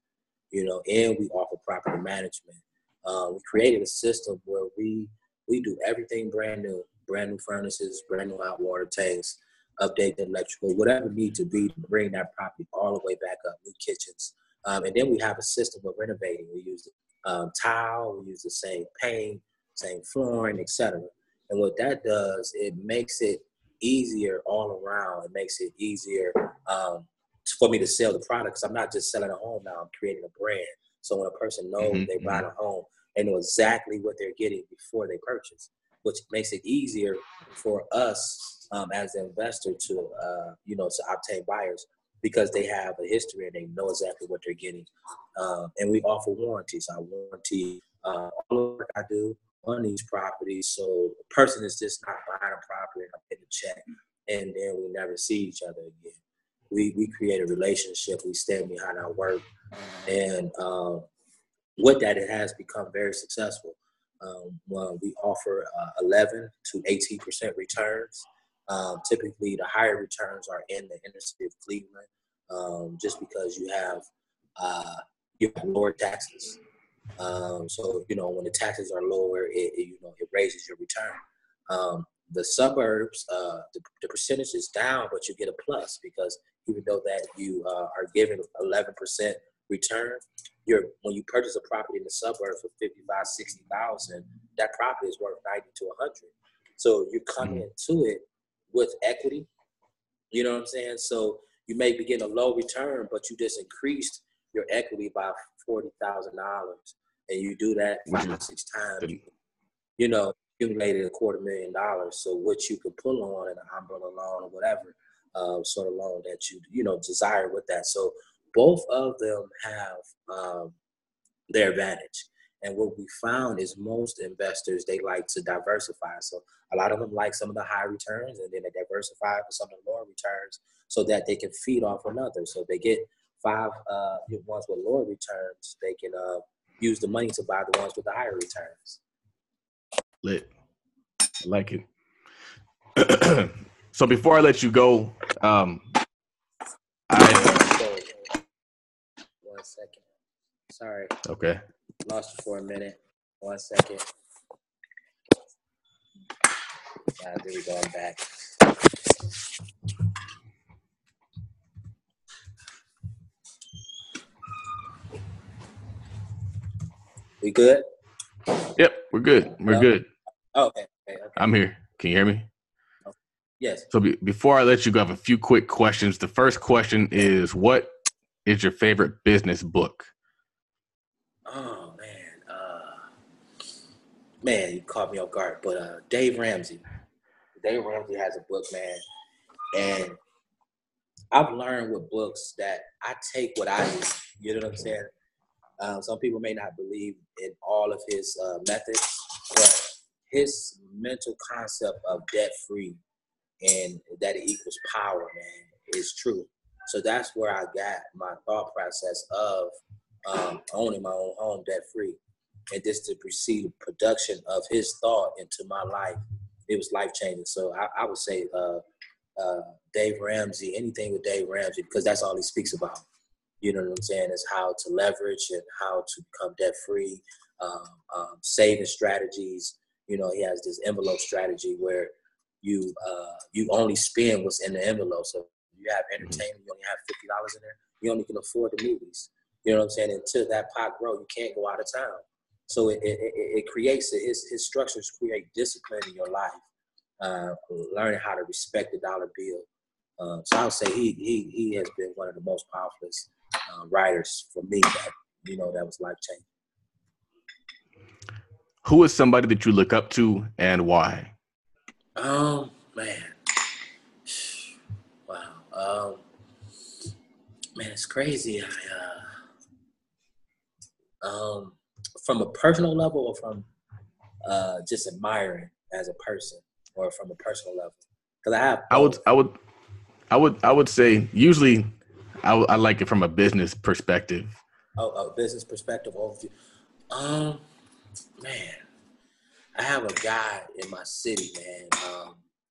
you know, and we offer property management. We created a system where we do everything brand new furnaces, brand new hot water tanks, update the electrical, whatever needs to be to bring that property all the way back up, new kitchens. And then we have a system of renovating. We use tile, we use the same paint, same flooring, etc. And what that does, it makes it easier all around. It makes it easier for me to sell the product, because I'm not just selling a home now, I'm creating a brand. So when a person knows they buy a home, they know exactly what they're getting before they purchase, which makes it easier for us as an investor to obtain buyers, because they have a history and they know exactly what they're getting. And we offer warranties. I warranty all the work I do on these properties. So the person is just not buying a property and I'm getting a check and then we never see each other again. We create a relationship. We stand behind our work. And with that, it has become very successful. We offer 11 to 18% returns. Typically, the higher returns are in the inner city of Cleveland, just because you have you have lower taxes. So, when the taxes are lower, it raises your return. The suburbs, the percentage is down, but you get a plus because even though that you are given 11% return, when you purchase a property in the suburbs for 55, 60,000, that property is worth 90 to 100. So you're coming into it with equity. You know what I'm saying? So you may be getting a low return, but you just increased your equity by $40,000, and you do that 5 or 6 times. Accumulated $250,000. So what you could pull on in an umbrella loan or whatever sort of loan that you desire with that. So both of them have their advantage. And what we found is most investors, they like to diversify. So a lot of them like some of the high returns, and then they diversify for some of the lower returns so that they can feed off another. So if they get 5 ones with lower returns, they can use the money to buy the ones with the higher returns. Lit. I like it. So before I let you go, 1 second. Sorry. Okay. Lost you for a minute. 1 second. There we go. I'm back. We good? Yep, we're good. We're good. Oh, okay. I'm here. Can you hear me? Yes. So before I let you go, I have a few quick questions. The first question is, what is your favorite business book? Oh, man, you caught me off guard. But Dave Ramsey. Dave Ramsey has a book, man. And I've learned with books that I take what I do. You know what I'm saying? Some people may not believe in all of his methods, but his mental concept of debt-free and that it equals power, man, is true. So that's where I got my thought process of owning my own home debt-free. And just to proceed production of his thought into my life, it was life-changing. So I would say Dave Ramsey, anything with Dave Ramsey, because that's all he speaks about. You know what I'm saying? Is how to leverage and how to become debt-free, saving strategies. He has this envelope strategy where you only spend what's in the envelope. So you have entertainment, you only have $50 in there. You only can afford the movies. You know what I'm saying? Until that pot grow, you can't go out of town. So it creates his structures create discipline in your life, learning how to respect the dollar bill. So I would say he has been one of the most powerful writers for me that was life changing. Who is somebody that you look up to and why? Man. Wow. Man, it's crazy. From a personal level or from just admiring as a person or from a personal level? Because I have both. I would say usually I like it from a business perspective. Oh, a business perspective overview. Man, I have a guy in my city, man.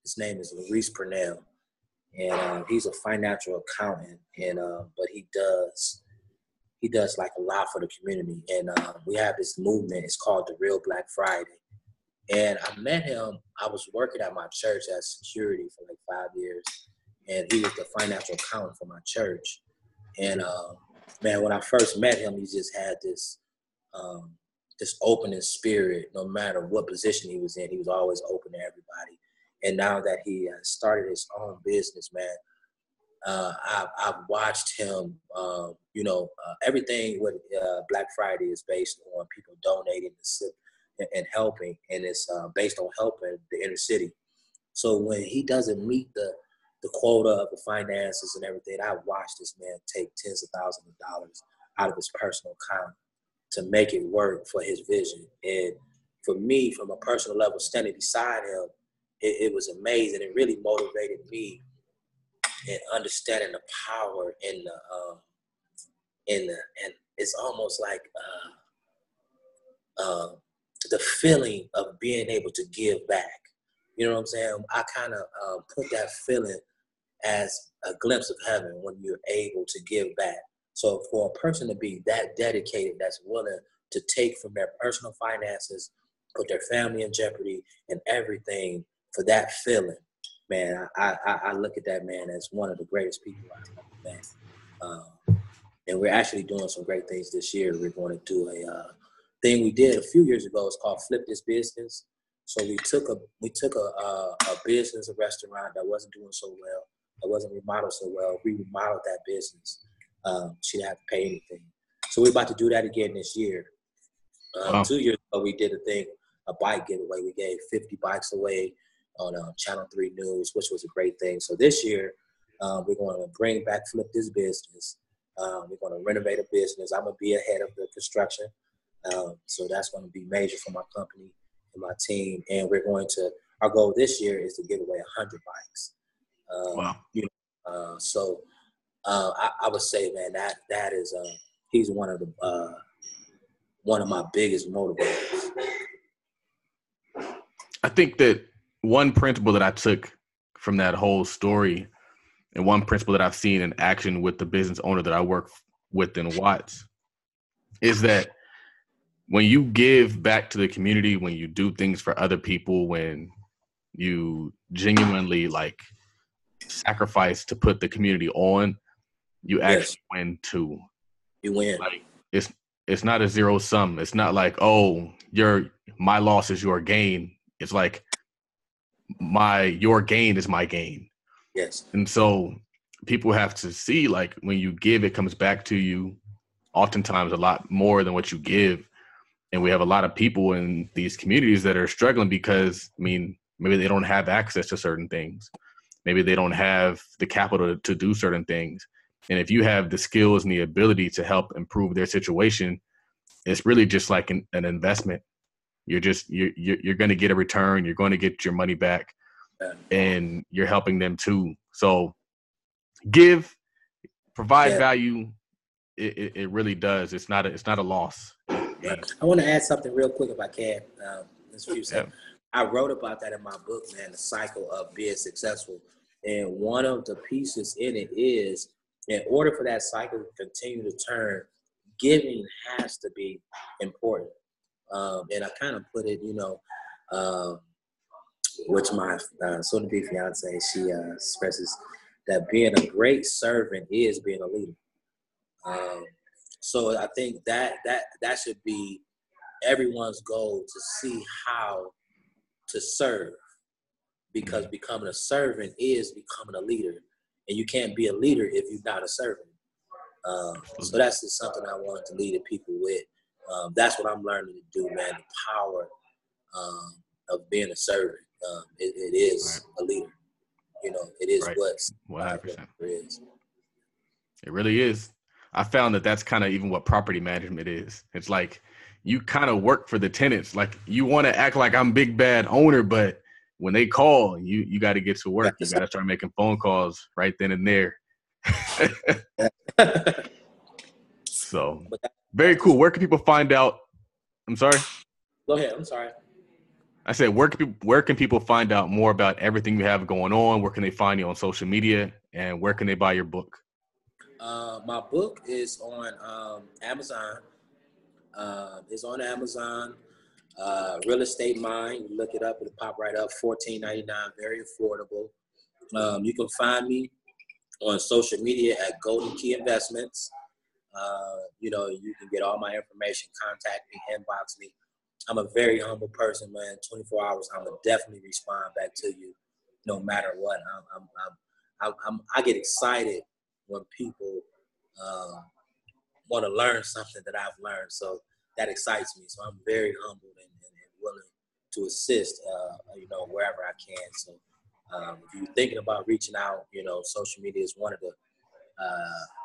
His name is Luis Purnell, and he's a financial accountant, and but he does like a lot for the community, and we have this movement. It's called the Real Black Friday, and I met him. I was working at my church as security for like 5 years, and he was the financial accountant for my church. And man, when I first met him, he just had this opening spirit. No matter what position he was in, he was always open to everybody. And now that he has started his own business, man, I've watched him. Everything with Black Friday is based on people donating and helping, and it's based on helping the inner city. So when he doesn't meet the quota of the finances and everything, I watched this man take tens of thousands of dollars out of his personal account to make it work for his vision. And for me, from a personal level, standing beside him, it was amazing. It really motivated me in understanding the power in and it's almost like the feeling of being able to give back. You know what I'm saying? I kind of put that feeling as a glimpse of heaven when you're able to give back. So for a person to be that dedicated, that's willing to take from their personal finances, put their family in jeopardy and everything for that feeling, man, I look at that man as one of the greatest people I've ever met. And we're actually doing some great things this year. We're going to do a thing we did a few years ago. It's called Flip This Business. So we took a business, a restaurant that wasn't doing so well, that wasn't remodeled so well. We remodeled that business. She didn't have to pay anything. So we're about to do that again this year. Wow. 2 years ago, we did a bike giveaway. We gave 50 bikes away on Channel 3 News, which was a great thing. So this year, we're going to bring back Flip This Business. We're going to renovate a business. I'm going to be ahead of the construction. So that's going to be major for my company and my team. And our goal this year is to give away 100 bikes. Wow. I would say, man, that is he's one of my biggest motivators. I think that one principle that I took from that whole story, and one principle that I've seen in action with the business owner that I work with in Watts, is that when you give back to the community, when you do things for other people, when you genuinely sacrifice to put the community on, you actually win too. You win. It's not a zero sum. It's not like, oh, my loss is your gain. It's like your gain is my gain. Yes. And so people have to see, when you give, it comes back to you oftentimes a lot more than what you give. And we have a lot of people in these communities that are struggling because, maybe they don't have access to certain things. Maybe they don't have the capital to do certain things. And if you have the skills and the ability to help improve their situation, it's really just like an investment. You're going to get a return. You're going to get your money back, and you're helping them too. So provide value. It really does. It's not a loss. I want to add something real quick if I can. This few seconds. I wrote about that in my book, man, the cycle of being successful. And one of the pieces in it is, in order for that cycle to continue to turn, giving has to be important. And I kind of put it, which my soon-to-be fiance, she expresses that being a great servant is being a leader. So I think that should be everyone's goal, to see how to serve, because becoming a servant is becoming a leader, and you can't be a leader if you're not a servant. So that's just something I wanted to lead the people with. That's what I'm learning to do, man. The power of being a servant. It is a leader. It is what 100%. is. It really is. I found that that's kind of even what property management is. It's like you kind of work for the tenants. Like, you want to act like I'm big bad owner, but when they call, you got to get to work. You got to start making phone calls right then and there. So very cool. Where can people find out? I'm sorry. Go ahead. I'm sorry. I said, where can people find out more about everything you have going on? Where can they find you on social media, and where can they buy your book? My book is on Amazon. It's on Amazon. Real Estate Mind. You look it up, it'll pop right up. $14.99, very affordable. You can find me on social media at Golden Key Investments. You can get all my information, contact me, inbox me. I'm a very humble person, man. 24 hours, I'm gonna definitely respond back to you, no matter what. I get excited when people want to learn something that I've learned, so that excites me. So I'm very humble and willing to assist, wherever I can. So if you're thinking about reaching out, social media is one of the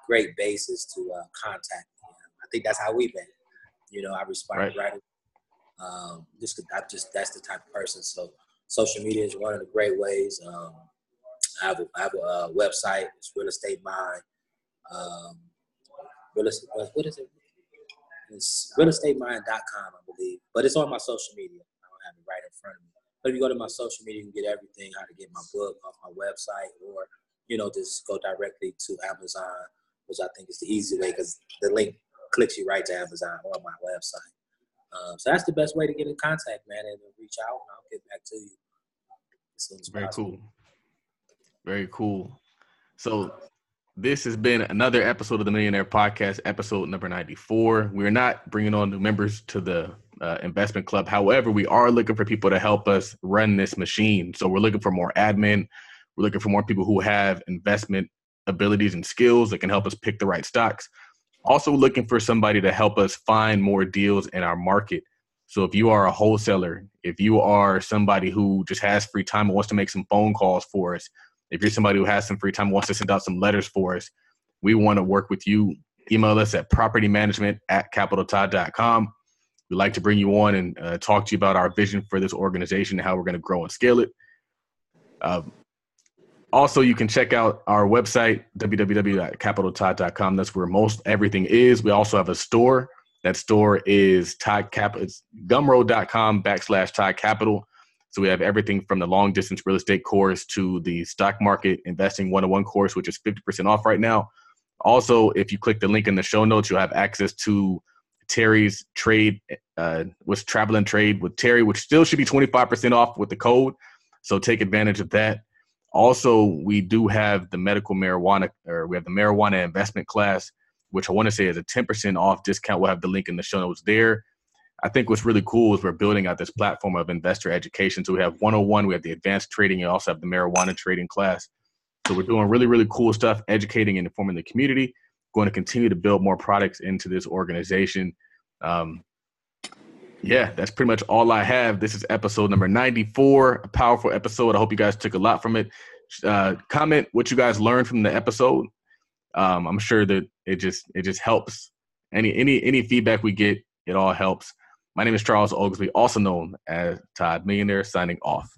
great bases to contact me. I think that's how we've been. I respond right. That's the type of person. So social media is one of the great ways. I have a website. It's Real Estate Mind. What is it? It's realestatemind.com, I believe. But it's on my social media. I don't have it right in front of me. But if you go to my social media, you can get everything, how to get my book off my website, or, just go directly to Amazon which I think is the easy way because the link clicks you right to Amazon or my website. So that's the best way to get in contact, man, and reach out, and I'll get back to you as soon as possible. Cool. Very cool. So this has been another episode of the Millionaire Podcast, episode number 94. We're not bringing on new members to the investment club. However, we are looking for people to help us run this machine. So we're looking for more admin. We're looking for more people who have investment abilities and skills that can help us pick the right stocks. Also looking for somebody to help us find more deals in our market. So if you are a wholesaler, if you are somebody who just has free time and wants to make some phone calls for us, if you're somebody who has some free time and wants to send out some letters for us, we want to work with you. Email us at propertymanagement@capitaltod.com. We'd like to bring you on and talk to you about our vision for this organization and how we're going to grow and scale it. Also, you can check out our website, www.capitaltod.com. That's where most everything is. We also have a store. That store is it's gumroad.com/Todd Capital. So we have everything from the long distance real estate course to the stock market investing 101 course, which is 50% off right now. Also, if you click the link in the show notes, you'll have access to Terri's trade, with travel and trade with Terri, which still should be 25% off with the code. So take advantage of that. Also, we do have the medical marijuana, or we have the marijuana investment class, which I want to say is a 10% off discount. We'll have the link in the show notes there. I think what's really cool is we're building out this platform of investor education. So we have 101, we have the advanced trading, and also have the marijuana trading class. So we're doing really, really cool stuff, educating and informing the community. Going to continue to build more products into this organization. Yeah, that's pretty much all I have. This is episode number 94, a powerful episode. I hope you guys took a lot from it. Comment what you guys learned from the episode. I'm sure that it just helps. Any feedback we get, it all helps. My name is Charles Oglesby, also known as Todd Millionaire, signing off.